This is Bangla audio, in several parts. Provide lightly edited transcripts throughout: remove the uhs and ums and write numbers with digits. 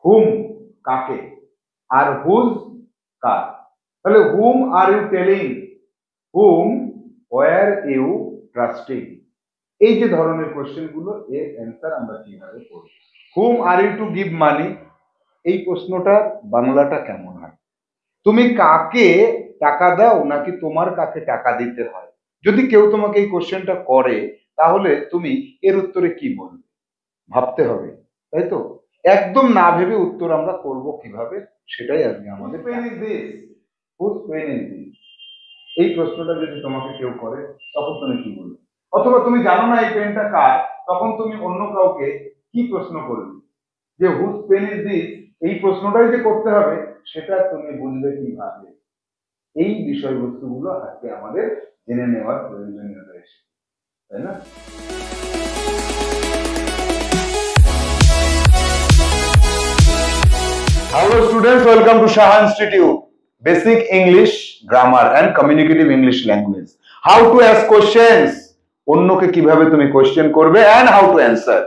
হুম কাকে, আর হুজ কার। তাহলে whom are you telling, whom were you trusting, এই যে ধরনের কোশ্চেন গুলো, এর অ্যান্সার আমরা কিভাবে করব। Whom are you to give money, এই প্রশ্নটা বাংলাটা কেমন হয়? তুমি কাকে টাকা দাও নাকি তোমার কাকে টাকা দিতে হয়? যদি কেউ তোমাকে এই কোশ্চেনটা করে, তাহলে তুমি এর উত্তরে কি বলবে? ভাবতে হবে, তাই তো? একদম না ভেবে উত্তর আমরা করব কিভাবে, সেটাই আজকে আমাদের pen is this, whose pen is this, এই প্রশ্নটা যদি তোমাকে কেউ করে, তখন তুমি কি বলবে? অথবা তুমি জানো না এই পেনটা কার, তখন তুমি অন্য কাউকে কি প্রশ্ন করবে? যে হুজ পেন ইজ দিস, এই প্রশ্নটাই যে করতে হবে, সেটা তুমি বুঝবে কিভাবে? এই বিষয়বস্তুগুলো আজকে আমাদের জেনে নেওয়ার প্রয়োজনীয়তা এসে, তাই না? Hello students, welcome to Shaha Institute. Basic English, Grammar and Communicative English Language. How to ask questions, অন্যকে কিভাবে তুমি কোশ্চেন করবে, and how to answer,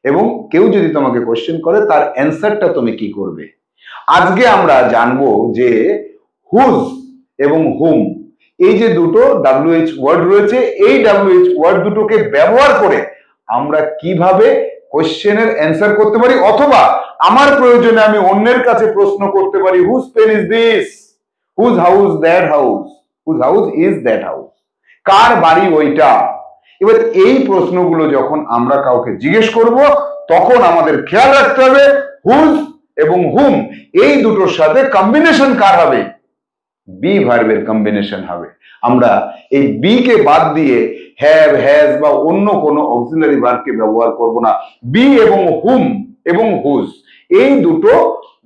এবং কেউ যদি তোমাকে কোশ্চেন করে তার অ্যান্সারটা তুমি কি করবে। আজকে আমরা জানবো যে হুজ এবং হুম, এই যে দুটো WH ওয়ার্ড রয়েছে, এই WH ওয়ার্ড দুটোকে ব্যবহার করে আমরা কিভাবে কোশ্চেনের অ্যান্সার করতে পারি, অথবা আমার প্রয়োজনে আমি অন্যের কাছে প্রশ্ন করতে পারি, whose pen is this, whose house that house, whose house is that house, কার বাড়ি ওইটা। এবার এই প্রশ্নগুলো যখন আমরা কাউকে জিজ্ঞেস করব, তখন আমাদের খেয়াল রাখতে হবে হুজ এবং হুম এই দুটোর সাথে কম্বিনেশন কার হবে? বি ভার্বের কম্বিনেশন হবে। আমরা এই বি কে বাদ দিয়ে হ্যাভ, হ্যাজ বা অন্য কোনো অক্সিলারি ভার্বকে ব্যবহার করব না। বি এবং হুম এবং হুজ, এই দুটো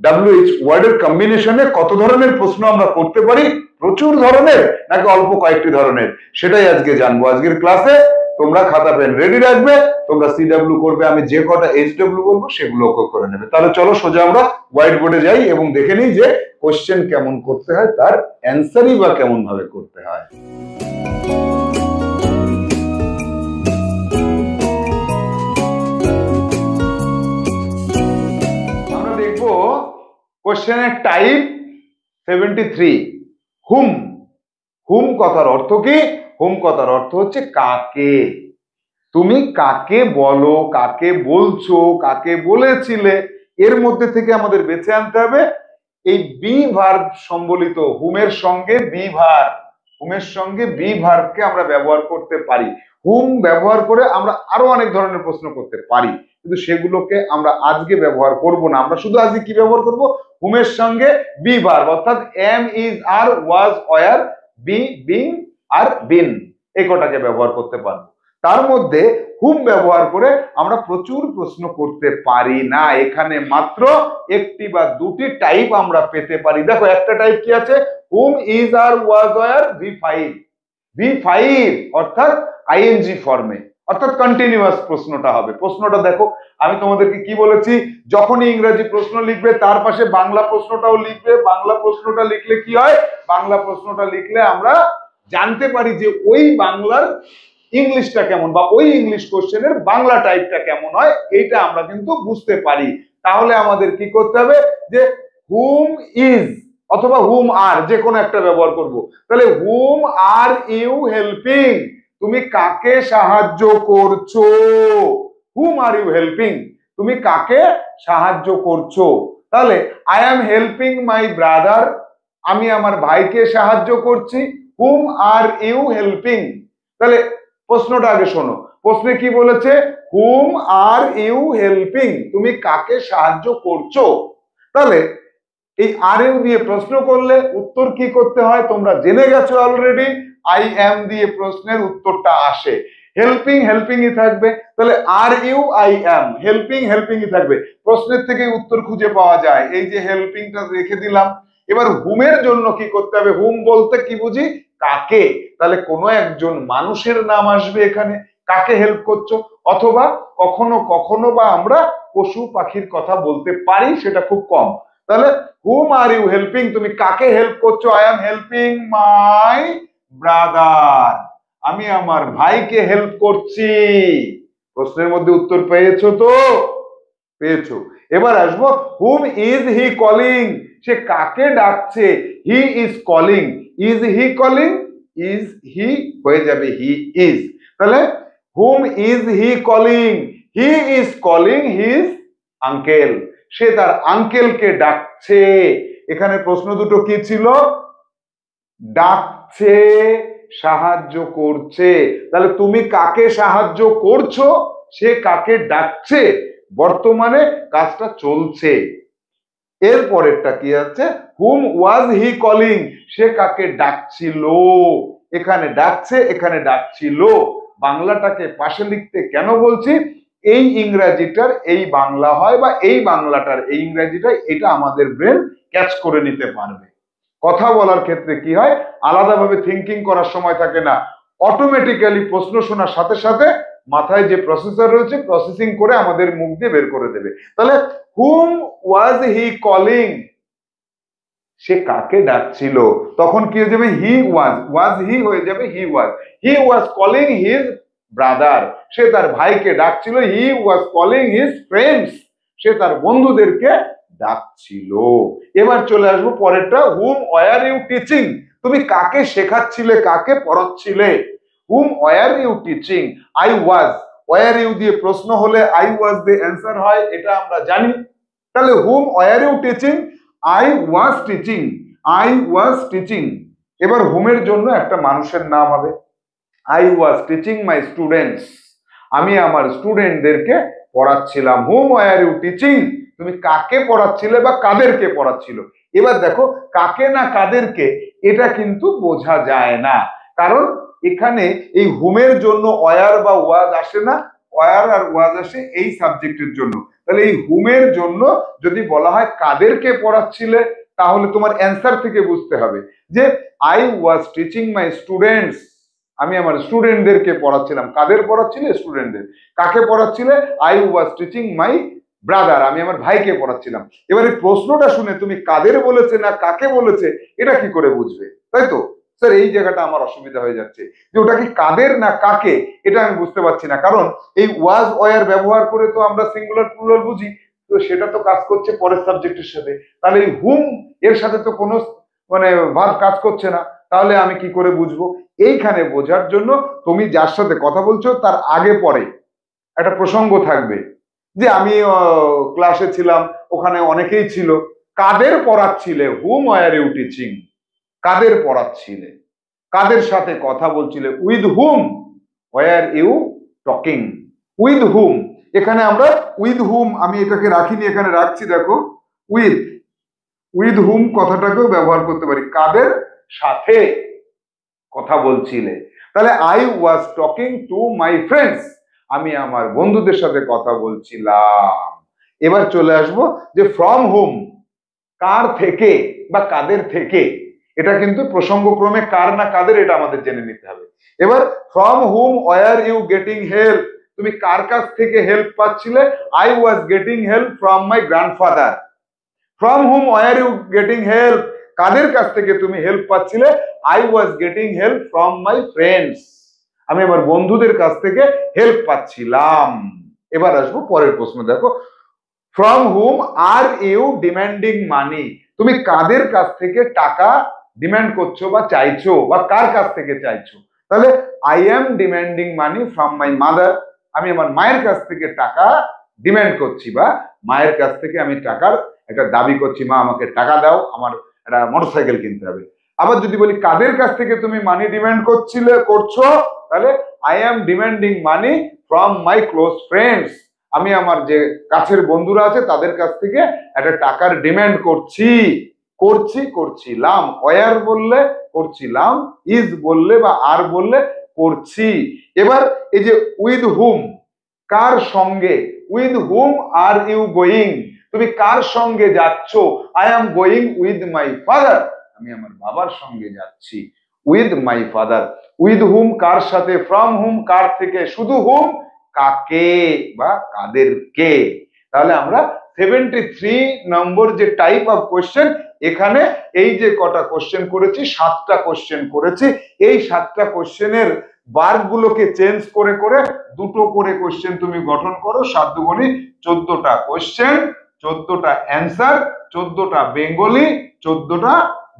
WH ওয়ার্ডের কম্বিনেশনে কত ধরনের প্রশ্ন আমরা করতে পারি? প্রচুর ধরনের নাকি অল্প কয়েকটি ধরনের, সেটাই আজকে জানবো আজকের ক্লাসে। তোমরা খাতা পেন রেডি রাখবে, তোমরা CW করবে, আমি যে কটা HW বলবো সেগুলো করে নেবে। তাহলে চলো সোজা আমরা হোয়াইট বোর্ডে যাই এবং দেখে নিই যে কোশ্চেন কেমন করতে হয়, তার অ্যান্সারই বা কেমন ভাবে করতে হয়। আমরা দেখবো কোশ্চেনের টাইপ 73, হুম। হুম কথার অর্থ কি? হুম কথার অর্থ হচ্ছে কাকে। তুমি কাকে বলো, কাকে বলছো, কাকে বলেছিলে, এর মধ্যে থেকে আমাদের বেছে আনতে হবে এই বি ভার্ব সম্বলিত হুমের সঙ্গে বি ভার্ব, হুমের সঙ্গে বি ভার্বকে আমরা ব্যবহার করতে পারি। হুম ব্যবহার করে আমরা আরো অনেক ধরনের প্রশ্ন করতে পারি, কিন্তু সেগুলোকে আমরা আজকে ব্যবহার করব না। আমরা শুধু আজকে কি ব্যবহার করব? হুমের সঙ্গে বি ভার্ব, অর্থাৎ am, is, are, was, were, be, being আর বিন, এই কটাকে ব্যবহার করতে পারবো। তার মধ্যে হুম ব্যবহার করে আমরা প্রচুর প্রশ্ন করতে পারি না। এখানে মাত্র একটি বা দুটি টাইপ আমরা পেতে পারি। দেখো একটা টাইপ কি আছে? হুম, is, are, was, war, V5, V5 অর্থাৎ আইএনজি ফর্মে, অর্থাৎ কন্টিনিউয়াস প্রশ্নটা হবে। প্রশ্নটা দেখো, আমি তোমাদেরকে কি বলেছি, যখনই ইংরেজি প্রশ্ন লিখবে তার পাশে বাংলা প্রশ্নটাও লিখবে। বাংলা প্রশ্নটা লিখলে কি হয়? বাংলা প্রশ্নটা লিখলে আমরা জানতে পারি যে ওই বাংলার ইংলিশটা কেমন, বা ওই ইংলিশ কোশ্চেনের বাংলা টাইপটা কেমন হয়, এইটা আমরা কিন্তু বুঝতে পারি। তাহলে আমাদের কি করতে হবে? যে হুম ইজ অথবা হুম আর, যে কোনো একটা ব্যবহার করব। তাহলে হুম আর ইউ হেল্পিং, তুমি কাকে সাহায্য করছো? হুম আর ইউ হেল্পিং, তুমি কাকে সাহায্য করছো? তাহলে I am helping my brother, আমি আমার ভাইকে সাহায্য করছি। হুম আর ইউ হেল্পিং। তাহলে প্রশ্নটা আগে শোনো, প্রশ্নে কি বলেছে? হুম আর ইউ হেল্পিং, তুমি কাকে সাহায্য করছো। তাহলে এই আর ইউ দিয়ে প্রশ্ন করলে উত্তর কি করতে হয় তোমরা জেনে গেছো অলরেডি। আই এম দিয়ে প্রশ্নের উত্তরটা আসে। হেল্পিং হেল্পিংই থাকবে, তাহলে are you I am, helping হেল্পিংই থাকবে। প্রশ্নের থেকে উত্তর খুঁজে পাওয়া যায়, এই যে হেল্পিংটা রেখে দিলাম। এবার হুমের জন্য কি করতে হবে? হুম বলতে কি বুঝি? কাকে। তাহলে কোনো একজন মানুষের নাম আসবে এখানে, কাকে হেল্প করছো। অথবা কখনো কখনো বা আমরা পশু পাখির কথা বলতে পারি, সেটা খুব কম। তাহলে হুম আর ইউ হেল্পিং, তুমি কাকে হেল্প করছো? I am helping my brother, আমি আমার ভাইকে হেল্প করছি। প্রশ্নের মধ্যে উত্তর পেয়েছো তো? পেয়েছো। এবার আসবো হুম ইজ হি কলিং, সে কাকে ডাকছে, he is calling, is he calling, is he হয়ে যাবে হি ইজ, তাহলে whom is he calling, he is calling his uncle, সে তার আঙ্কেলকে ডাকছে। এখানে প্রশ্ন দুটো কি ছিল, ডাকছে, সাহায্য করছে, তাহলে তুমি কাকে সাহায্য করছো, সে কাকে ডাকছে, বর্তমানে কাজটা চলছে। এর পরেরটা কি আছে, হুম ওয়াজ হি কলিং, সে কাকে ডাকছিল, এখানে ডাকছে এখানে ডাকছিল। বাংলাটাকে পাশে লিখতে কেন বলছি, এই ইংরেজিটার এই বাংলা হয় বা এই বাংলাটার এই ইংরেজিটা, এটা আমাদের ব্রেন ক্যাচ করে নিতে পারবে। কথা বলার ক্ষেত্রে কি হয়, আলাদাভাবে থিঙ্কিং করার সময় থাকে না, অটোমেটিক্যালি প্রশ্ন শোনার সাথে সাথে মাথায় যে প্রসেসর রয়েছে প্রসেসিং করে আমাদের মুখ দিয়ে বের করে দেবে। তাহলে হুম ওয়াজ হি কলিং, সে কাকে ডাকছিল, তখন কি হয়ে যাবে, হি ওয়াজ, ওয়াজ হি হয়ে যাবে হি ওয়াজ, হি ওয়াজ কলিং হিজ ব্রাদার, সে তার ভাইকে ডাকছিল, হি ওয়াজ কলিং হিজ ফ্রেন্ডস, সে তার বন্ধুদেরকে ডাকছিল। এবার চলে আসবো পরেরটা, হুম ওয়ার ইউ টিচিং, তুমি কাকে শেখাচ্ছিলে কাকে পড়াচ্ছিলে, whom were you teaching, I was, were you দিয়ে প্রশ্ন হলে আই ওয়াজ দিয়ে অ্যান্সার হয়, এটা আমরা জানি। তাহলে whom were you teaching, I was teaching, I was teaching. এবার হুমের জন্য একটা মানুষের নাম হবে, I was teaching my students, আমি আমার স্টুডেন্টদেরকে পড়াচ্ছিলাম। হুম ওয়ার ইউ টিচিং, তুমি কাকে পড়াচ্ছিলে বা কাদেরকে পড়াচ্ছিল। এবার দেখো কাকে না কাদেরকে, এটা কিন্তু বোঝা যায় না, কারণ এখানে এই হুমের জন্য ওয়ার বা ওয়াজ আসে না, ওয়ার আর ওয়াজ আসে এই সাবজেক্টের জন্য। তাহলে এই হুমের জন্য যদি বলা হয় কাদেরকে পড়াচ্ছিলে, তাহলে তোমার অ্যান্সার থেকে বুঝতে হবে যে I was teaching my students, আমি আমার স্টুডেন্টদেরকে পড়াচ্ছিলাম। কাদের পড়াচ্ছিলে, স্টুডেন্টদের। কাকে পড়াচ্ছিলে, I was teaching my brother, আমি আমার ভাইকে পড়াচ্ছিলাম। এবারে প্রশ্নটা শুনে তুমি কাদের বলেছে না কাকে বলেছে এটা কি করে বুঝবে, তাই তো স্যার, এই জায়গাটা আমার অসুবিধা হয়ে যাচ্ছে যে ওটা কি কাদের না কাকে, এটা আমি বুঝতে পারছি না, কারণ এই ওয়াজ ওয়ার ব্যবহার করে তো আমরা সিঙ্গুলার প্লুরাল বুঝি, তো সেটা তো কাজ করছে পরের সাবজেক্টের সাথে, তাহলে এই হুম এর সাথে তো কোনো মানে ভার্ব কাজ করছে না, তাহলে আমি কি করে বুঝবো। এইখানে বোঝার জন্য তুমি যার সাথে কথা বলছো তার আগে পরে একটা প্রসঙ্গ থাকবে, যে আমি ক্লাসে ছিলাম, ওখানে অনেকেই ছিল, কাদের পড়াচ্ছিলে, হুম ওয়ার ইউ টিচিং, কাদের পড়াচ্ছিলে, কাদের সাথে কথা বলছিলে, with whom were you talking, with whom. এখানে আমরা উইথ হুম, আমি এটাকে রাখিনি, এখানে রাখছি, দেখো উইথ, উইথ হুম কথাটাকেও ব্যবহার করতে পারি, কাদের সাথে কথা বলছিলে। তাহলে I was talking to my friends, আমি আমার বন্ধুদের সাথে কথা বলছিলাম। এবার চলে আসবো যে ফ্রম হুম, কার থেকে বা কাদের থেকে, এটা কিন্তু প্রসঙ্গক্রমে কার না কাদের এটা আমাদের জেনে নিতে হবে। এবার from whom were you getting help, তুমি কার কাছ থেকে হেল্প পাচ্ছিলে, I was getting help from my grandfather. From whom were you getting help, কাদের কাছ থেকে তুমি হেল্প পাচ্ছিলে, I was getting help from my friends, আমি আমার বন্ধুদের কাছ থেকে হেল্প পাচ্ছিলাম। এবার আসবো পরের প্রশ্ন, দেখো from whom are you demanding money, তুমি কাদের কাছ থেকে টাকা ডিমান্ড করছো বা চাইছো বা কার কাছ থেকে চাইছো, তাহলে I M demanding money from my mother, আমি আমার মায়ের কাছ থেকে টাকা ডিমান্ড করছি বা মায়ের কাছ থেকে আমি টাকার একটা দাবি করছি, মা আমাকে টাকা দাও, আমার একটা মোটরসাইকেল কিনতে হবে। আবার যদি বলি কাদের কাছ থেকে তুমি মানি ডিমান্ড করছো, তাহলে I M demanding money from my close friends, আমি আমার যে কাছের বন্ধুরা আছে তাদের কাছ থেকে একটা টাকার ডিমান্ড করছিলাম। ওয়ার বললে করছিলাম, ইজ বললে বা আর বললে করছি। এবার এই যে উইথ হুম, কার সঙ্গে, with whom are you going, তুমি কার সঙ্গে যাচ্ছ, I am going with my father, আমি আমার বাবার সঙ্গে যাচ্ছি, with my father. With whom কার সাথে, ফ্রম হুম কার থেকে, শুধু হুম কাকে বা কাদেরকে। তাহলে আমরা 73 নম্বর যে টাইপ অফ কোশ্চেন, এখানে এই যে কটা কোশ্চেন করেছি, 7টা কোশ্চেন করেছি, এই 7টা কোশ্চেনের বার্ব গুলোকে চেঞ্জ করে করে দুটো করে কোশ্চেন তুমি গঠন করো, 7 দুগুণে 14টা কোশ্চেন, 14টা অ্যান্সার, 14টা বেঙ্গলি, 14টা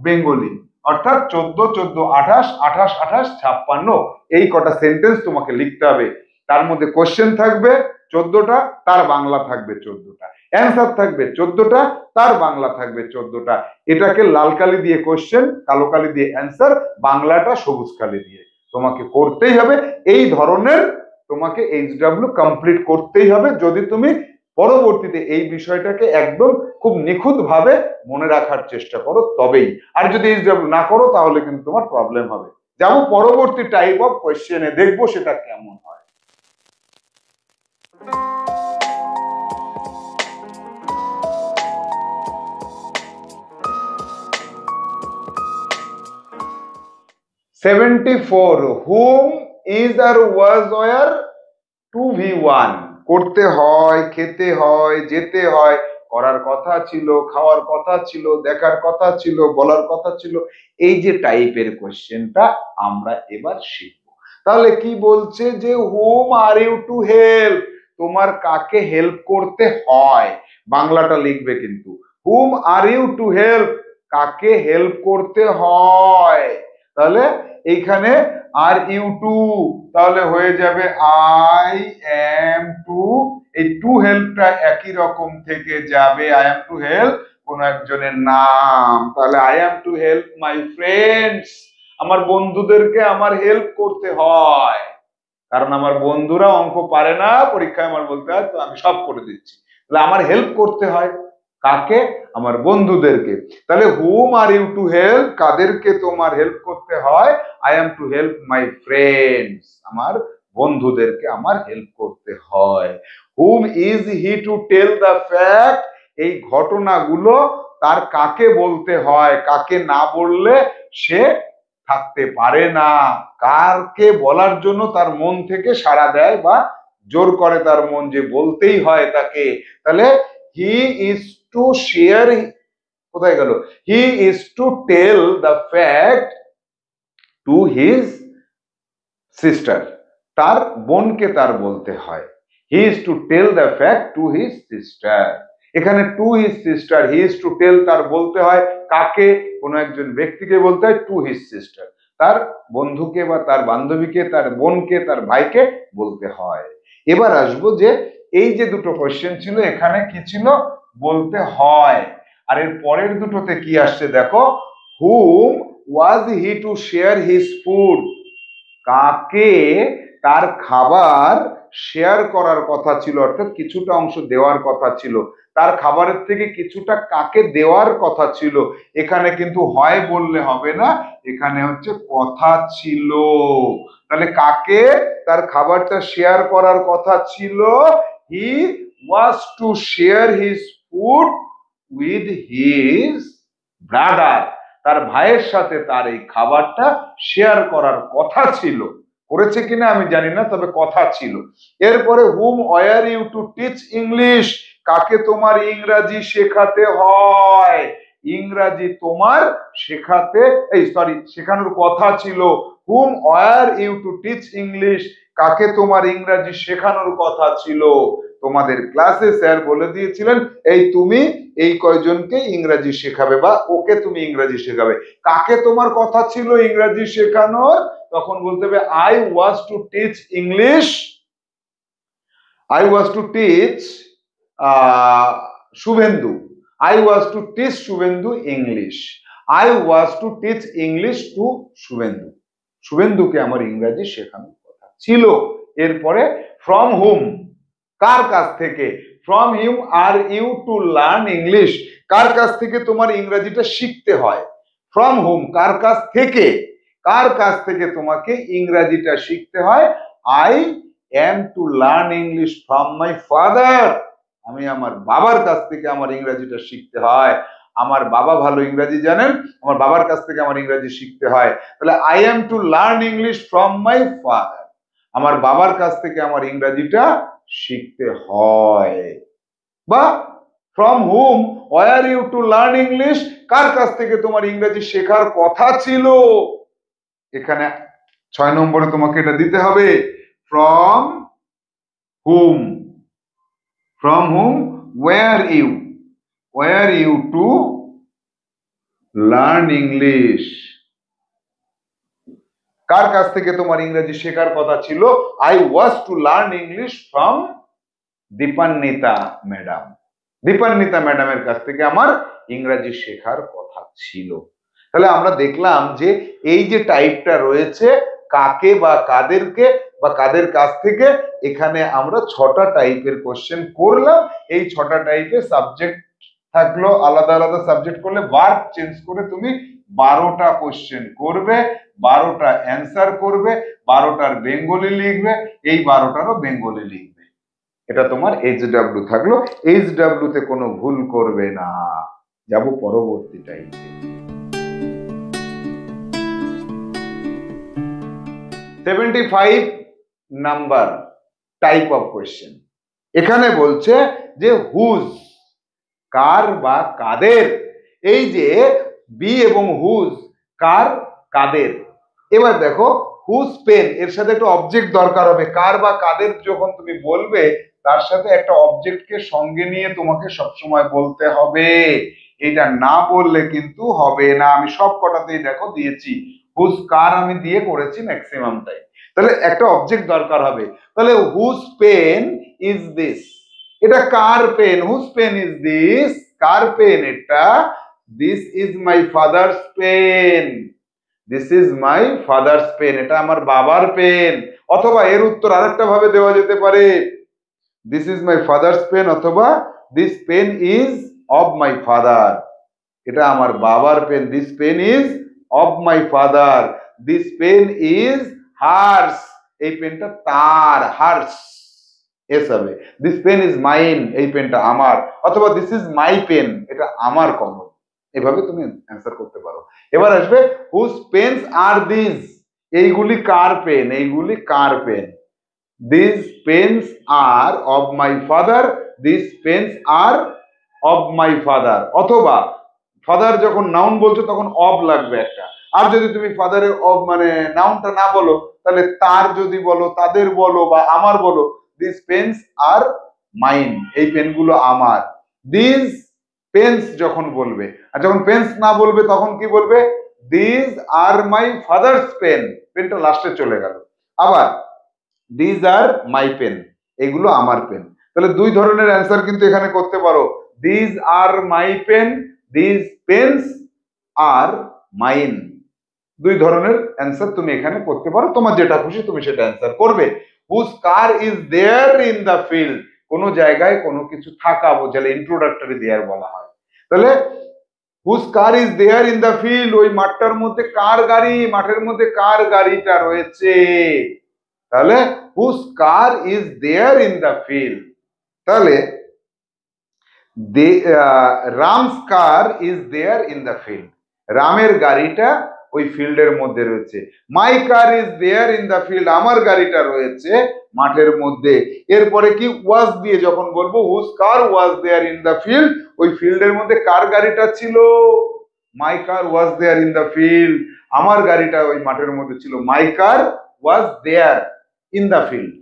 বেঙ্গলি, অর্থাৎ 14 14 28 28 28 56, এই কটা সেন্টেন্স তোমাকে লিখতে হবে। তার মধ্যে কোশ্চেন থাকবে 14টা, তার বাংলা থাকবে 14টা, অ্যান্সার থাকবে 14টা, তার বাংলা থাকবে 14টা। এটাকে লাল কালি দিয়ে কোশ্চেন, কালো কালি দিয়ে অ্যান্সার, বাংলাটা সবুজ কালি দিয়ে তোমাকে করতেই হবে। এই ধরনের তোমাকে এইচডব্লিউ কমপ্লিট করতেই হবে যদি তুমি পরবর্তীতে এই বিষয়টাকে একদম খুব নিখুঁত ভাবে মনে রাখার চেষ্টা করো তবেই। আর যদি এইচডব্লিউ না করো তাহলে কিন্তু তোমার প্রবলেম হবে। যাবো পরবর্তী টাইপ অফ কোয়েশ্চেনে, দেখবো সেটা কেমন হয়। '74 whom is or was were 2v1 করতে হয়, খেতে হয়, যেতে হয়, করার কথা ছিল, খাওয়ার কথা ছিল, দেখার কথা ছিল, বলার কথা ছিল, এই যে টাইপের কোশ্চেনটা আমরা এবার শিখবো। তাহলে কি বলছে যে হুম আর ইউ টু হেল্প, তোমার কাকে হেল্প করতে হয়, বাংলাটা লিখবে কিন্তু হুম আর ইউ টু হেল্প, কাকে হেল্প করতে হয়। তাহলে এইখানে আর ইউ টু, তাহলে হয়ে যাবে আই এম টু, এই টু হেল্পটা একই রকম থেকে যাবে, আই এম টু হেল্প কোন একজনের নাম, তাহলে I am to help my friends, আমার বন্ধুদেরকে আমার হেল্প করতে হয়, কারণ আমার বন্ধুরা অঙ্ক পারে না, পরীক্ষায় আমার বলতে হয় তো আমি সব করে দিচ্ছি, তাহলে আমার হেল্প করতে হয়, কাকে, আমার বন্ধুদেরকে। তাহলে whom are you to help, কাদেরকে তোমার হেল্প করতে হয়, I am to help my friends, আমার বন্ধুদেরকে আমার হেল্প করতে হয়। Whom is he to tell the fact, এই ঘটনাগুলো তার কাকে বলতে হয়, কাকে না বললে সে থাকতে পারে না, কারকে বলার জন্য তার মন থেকে সাড়া দেয় বা জোর করে তার মন যে বলতেই হয় তাকে। তাহলে হি ইজ টু শেয়ার, কোথায় গেল, he is to tell the fact to his sister, তার বোনকে তার বলতে হয়, he is to tell the fact to his sister, এখানে to his sister, he is to tell তার বলতে হয় কাকে, কোন একজন ব্যক্তিকে বলতে হয়, টু হিজ সিস্টার তার বন্ধুকে বা তার বান্ধবীকে, তার বোনকে, তার ভাইকে বলতে হয়। এবার আসবো যে এই যে দুটো কোশ্চেন ছিল এখানে কি ছিল, বলতে হয়, আর এর পরের দুটোতে কি আসছে দেখো, হুম ওয়াজ হি টু শেয়ার হিজ ফুড, কাকে তার খাবার শেয়ার করার কথা ছিল, অর্থাৎ কিছুটা অংশ দেওয়ার কথা ছিল, তার খাবারের থেকে কিছুটা কাকে দেওয়ার কথা ছিল, এখানে কিন্তু হয় বললে হবে না, এখানে হচ্ছে কথা ছিল, তাহলে কাকে তার খাবারটা শেয়ার করার কথা ছিল, he was to share his food with his brother, তার ভাইয়ের সাথে তার এই খাবারটা শেয়ার করার কথা ছিল, করেছে কিনা আমি জানি না, তবে কথা ছিল। এরপরে whom were you to teach English, কাকে তোমার ইংরাজি শেখাতে হয়, ইংরাজি তোমার শেখাতে, এই সরি শেখানোর কথা ছিল, whom were you to teach English, কাকে তোমার ইংরাজি শেখানোর কথা ছিল, তোমাদের ক্লাসে স্যার বলে দিয়েছিলেন এই তুমি এই কয়জনকে ইংরাজি শেখাবে বা ওকে তুমি ইংরাজি শেখাবে, কাকে তোমার কথা ছিল ইংরাজি শেখানোর, তখন বলতে হবে I was to teach English, I was to teach Shubhendu, I was to teach Shubhendu English, I was to teach English to Shubhendu, শুভেন্দুকে আমার ইংরাজি শেখানোর কথা ছিল। এরপরে ফ্রম হুম, কার কাছ থেকে, from him are you to learn English, কার কাছ থেকে তোমার ইংরেজিটা শিখতে হয়, ফ্রম হুম কার কাছ থেকে, কার কাছ থেকে তোমাকে ইংরেজিটা শিখতে হয়, I am to learn English from my father, আমি আমার বাবার কাছ থেকে আমার ইংরেজিটা শিখতে হয়, আমার বাবা ভালো ইংরেজি জানেন, আমার বাবার কাছ থেকে আমার ইংরেজি শিখতে হয়, তাহলে I am to learn English from my father, আমার বাবার কাছ থেকে আমার ইংরেজিটা শিখতে হয়। বা from whom were you to learn English, কার কাছ থেকে তোমার ইংরেজি শেখার কথা ছিল, এখানে 6 নম্বরে তোমাকে এটা দিতে হবে, from whom, from whom were you, were you to learn English? কার কাছ থেকে তোমার ইংরেজি শেখার কথা ছিল? I was to learn English from Dipanwita madam. Dipanwita ম্যাডামের কাছ থেকে আমার ইংরেজি শেখার কথা ছিল। তাহলে আমরা দেখলাম যে এই যে টাইপটা রয়েছে, কাকে বা কাদেরকে বা কাদের কাছ থেকে, এখানে আমরা 6টা টাইপের কোশ্চেন করলাম। এই 6টা টাইপের সাবজেক্ট থাকলো, আলাদা আলাদা সাবজেক্ট করলে ভার্ব চেঞ্জ করে তুমি 12টা কোশ্চেন করবে, 12টা অ্যান্সার করবে, 12টার বেঙ্গলি লিখবে, এই 12টারও বেঙ্গলি লিখবে। এটা তোমার HW থাকলো। HW তে কোনো ভুল করবে না। যাব পরবর্তী টাইপে। 75 নাম্বার টাইপ অফ কোয়েশ্চেন। এখানে বলছে যে হুজ, কার বা কাদের। এই যে বি এবং হুজ, কার কাদের। এবার দেখো হুজ পেন, এর সাথে একটা অবজেক্ট দরকার হবে। কার বা কাদের যখন তুমি বলবে, তার সাথে একটা অবজেক্টকে সঙ্গে নিয়ে তোমাকে সবসময় বলতে হবে। এটা না বললে কিন্তু হবে না। আমি সব কটাতেই দেখো দিয়েছি হুজ কার, আমি দিয়ে করেছি ম্যাক্সিমাম টাইম। তাহলে একটা অবজেক্ট দরকার হবে। তাহলে হুজ পেন ইজ দিস, এটা কার pen? Whose pen is this, কার পেন এটা? This is my father's pen, this is my father's pen, এটা আমার বাবার পেন। অথবা এর উত্তর আরেকটা ভাবে দেওয়া যেতে পারে, this is my father's pen, অথবা this pen is of my father, এটা আমার বাবার pen. This pen is of my father, this pen is hers, এই পেনটা তার, হার্স এস হবে। দিস পেন ইজ মাইন, এই পেনটা আমার। অথবা দিস ইজ মাই পেন, এটা আমার কলম। এভাবে তুমি অ্যান্সার করতে পারো। এবার আসবে হুজ পেনস আর দিস, এইগুলি কার পেন? এইগুলি কার pen? This pens are of my father, this pens are of my father. অথবা ফাদার যখন নাউন বলছো তখন অব লাগবে একটা। আর যদি তুমি ফাদারের অব মানে নাউনটা না বলো, তাহলে তার যদি বলো, তাদের বলো, বা আমার বলো, দিস পেন্স আর মাইন, এই পেনগুলো আমার। দিস পেন্স যখন বলবে, আর যখন পেন্স না বলবে তখন কি বলবে? This are my father's pen, পেনটা লাস্টে চলে গেল। আবার দিস আর মাই পেন, এগুলো আমার পেন। তাহলে দুই ধরনের অ্যান্সার কিন্তু এখানে করতে পারো। This are my pen, this pens are mine, দুই ধরনের অ্যান্সার তুমি এখানে করতে পারো। তোমার যেটা খুশি তুমি সেটা অ্যান্সার করবে। Whose car is there in the field, কোন জায়গায় কোনো কিছু থাকা বোঝালে ইন্ট্রোডাক্টরি দেয়ার বলা হয়। তাহলে whose car is there in the field, ওই মাঠটার মধ্যে কার গাড়ি, মাঠের মধ্যে কার গাড়িটা রয়েছে। তাহলে whose car is there in the field. তাহলে Ram's car is there in the field, রামের গাড়িটা ওই ফিল্ডের মধ্যে রয়েছে। My car is there in the field, আমার গাড়িটা রয়েছে মাঠের মধ্যে। এরপরে কি ওয়াজ দিয়ে যখন বলবো whose car was there in the field, ওই ফিল্ডের মধ্যে কার গাড়িটা ছিল? My car was there in the field, আমার গাড়িটা ওই মাঠের মধ্যে ছিল। My car was there in the field,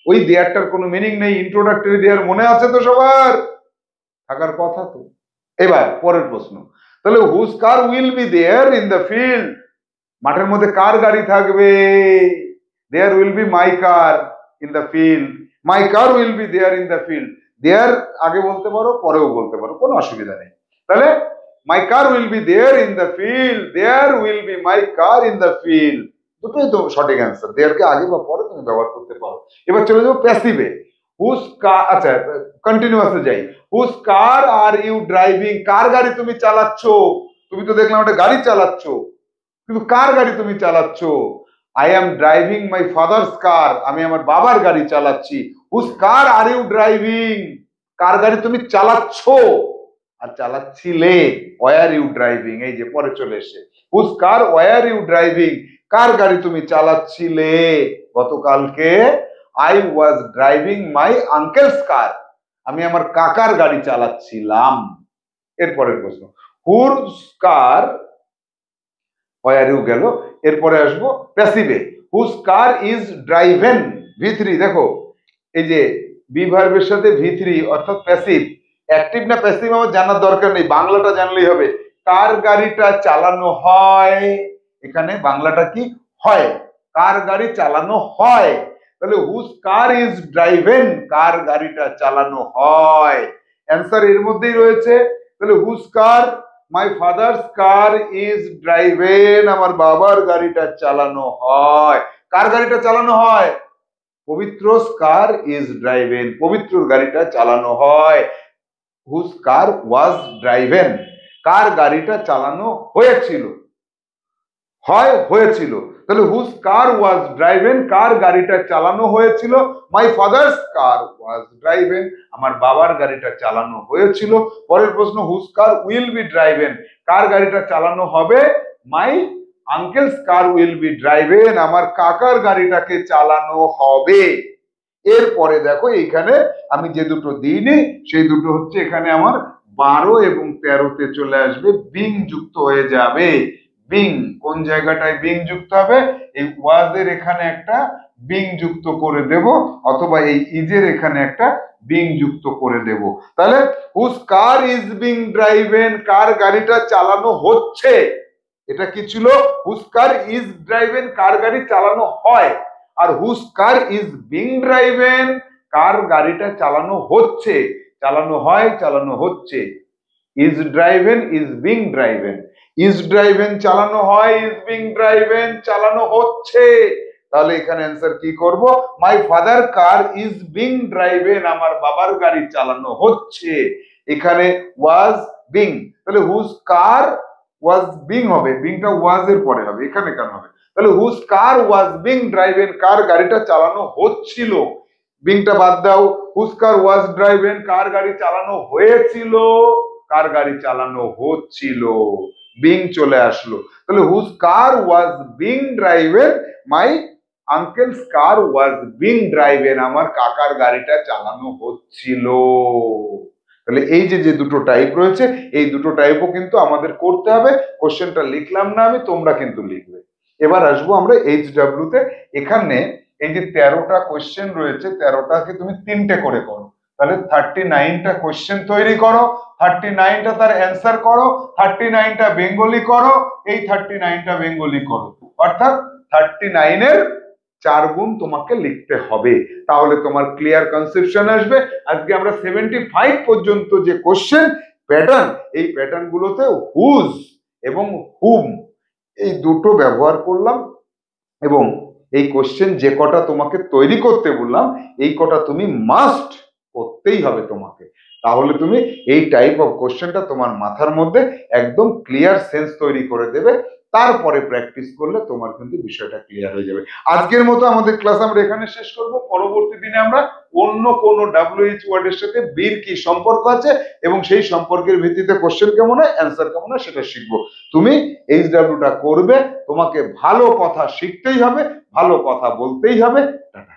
ওই দেয়ারটার কোনো মিনিং নেই, ইন্ট্রোডাক্টরি দেয়ার মনে আছে তো সবার? থাকার কথা তো। এবার পরের প্রশ্ন, তাহলে whose car will be there in the field, মাঠের মধ্যে কার গাড়ি থাকবে? There will be my car in the field, my car will be there in the field. There আগে বলতে পারো, পরেও বলতে পারো, কোনো অসুবিধা নেই। তাহলে my car will be there in the field, there will be my car in the field, দুটোই তো সঠিক অ্যান্সার। দেয়ারকে আগে বা পরে তুমি ব্যবহার করতে পারো। এবার চলে যাবো প্যাসিভে। হুজ কার, আচ্ছা কন্টিনিউয়াসে যাই। Whose car are you driving, কার গাড়ি তুমি চালাচ্ছ? তুমি তো দেখলাম একটা গাড়ি চালাচ্ছ, কিন্তু কার গাড়ি তুমি চালাচ্ছ? I am driving my father's car, আমি আমার বাবার গাড়ি চালাচ্ছি। Whose car are you driving, কার গাড়ি তুমি চালাচ্ছ আর চালাচ্ছিলে। ওয়ার ইউ ড্রাইভিং, এই যে পরে চলে এসে whose car were you driving, কার গাড়ি তুমি চালাচ্ছিলে গতকালকে? I was driving my uncle's car, আমি আমার কাকার গাড়ি চালাচ্ছিলাম। এরপরের প্রশ্ন, হুজ কার ওয়ার ইউ গেল, এরপরে আসবো প্যাসিভে। Whose car is driven, V3, দেখো এই যে বি ভার্বের সাথে V3 অর্থাৎ প্যাসিভ, অ্যাক্টিভ না প্যাসিভ আমার জানার দরকার নেই, বাংলাটা জানলেই হবে। কার গাড়িটা চালানো হয়, এখানে বাংলাটা কি হয়, কার গাড়ি চালানো হয়, তাহলে হুজ কার ইজ ড্রাইভেন, কার গাড়িটা চালানো হয়, অ্যান্সার এর মধ্যেই রয়েছে। তাহলে whose car, my father's car is driven, আমার বাবার গাড়িটা চালানো হয়। কার গাড়িটা চালানো হয়, পবিত্রস কার ইজ ড্রাইভেন, পবিত্রর গাড়িটা চালানো হয়। হুজ কার ওয়াজ ড্রাইভেন, কার গাড়িটা চালানো হয়েছিল, হয় হয়েছিল, তাহলে হুজ কার ওয়াজ ড্রাইভেন, কার গাড়িটা চালানো হয়েছিল, মাই ফাদার্স কার ওয়াজ ড্রাইভেন, আমার বাবার গাড়িটা চালানো হয়েছিল। পরের প্রশ্ন, whose car will be driven, কার গাড়িটা চালানো হবে, my uncle's car will be driven, আমার কাকার গাড়িটাকে চালানো হবে। এরপরে দেখো এইখানে আমি যে দুটো দিইনি সেই দুটো হচ্ছে, এখানে আমার 12 এবং 13তে চলে আসবে, বিং যুক্ত হয়ে যাবে। বিং কোন জায়গাটায় বিং যুক্ত হবে, এই ওয়াজের এখানে একটা বিং যুক্ত করে দেব, অথবা এই ইজের এখানে একটা বিং যুক্ত করে দেব। তাহলে whose car is being driven, কার গাড়িটা চালানো হচ্ছে, এটা কি ছিল, হুজ কার ইজ ড্রাইভেন, কার গাড়ি চালানো হয়, আর whose car is being driven, কার গাড়িটা চালানো হচ্ছে, চালানো হয় চালানো হচ্ছে। Is driven is being driven, is driven চালানো হয়, ইজ বিং ড্রাইভেন চালানো হচ্ছে। তাহলে এখানে অ্যান্সার কি করব, my father car is being driven, আমার বাবার গাড়ি চালানো হচ্ছে। এখানে ওয়াজ বিং, তাহলে হুজ কার ওয়াজ বিং হবে, বিংটা ওয়াজ এর পরে হবে, এখানে কেন হবে, তাহলে whose car was being driven, কার গাড়িটা চালানো হচ্ছিল, বিংটা বাদ দাও, হুজ কার ওয়াজ ড্রাইভেন, কার গাড়ি চালানো হয়েছিল, কার গাড়ি চালানো হচ্ছিল, বিং চলে আসলো। তাহলে whose car was being driven, my uncle's car was being driven, আমার কাকার গাড়িটা চালানো হচ্ছিল। তাহলে এই যে যে দুটো টাইপ রয়েছে, এই দুটো টাইপও কিন্তু আমাদের করতে হবে। কোশ্চেনটা লিখলাম না আমি, তোমরা কিন্তু লিখবে। এবার আসবো আমরা HW তে। এখানে এই যে 13টা কোশ্চেন রয়েছে, 13টাকে তুমি 3টে করে করো, তাহলে 39টা কোশ্চেন তৈরি করো, 39টা তার অ্যান্সার করো, 39টা বেঙ্গলি করো, এই 39টা বেঙ্গলি করো, অর্থাৎ 39 এর 4 গুণ তোমাকে লিখতে হবে, তাহলে তোমার ক্লিয়ার কনসেপশন আসবে। আজকে আমরা 75 পর্যন্ত যে কোশ্চেন প্যাটার্ন, এই প্যাটার্ন গুলোতে হুজ এবং হুম এই দুটো ব্যবহার করলাম, এবং এই কোশ্চেন যে কটা তোমাকে তৈরি করতে বললাম, এই কটা তুমি মাস্ট করতেই হবে তোমাকে, তাহলে তুমি এই টাইপ অফ কোশ্চেনটা তোমার মাথার মধ্যে একদম ক্লিয়ার সেন্স তৈরি করে দেবে। তারপরে প্র্যাকটিস করলে তোমার কিন্তু বিষয়টা ক্লিয়ার হয়ে যাবে। আজকের মতো আমাদের ক্লাস আমরা এখানে শেষ করব। পরবর্তী দিনে আমরা অন্য কোনো WH ওয়ার্ডের সাথে বীর কি সম্পর্ক আছে এবং সেই সম্পর্কের ভিত্তিতে কোশ্চেন কেমন হয়, অ্যান্সার কেমন হয় সেটা শিখবো। তুমি HWটা করবে, তোমাকে ভালো কথা শিখতেই হবে, ভালো কথা বলতেই হবে। টাটা।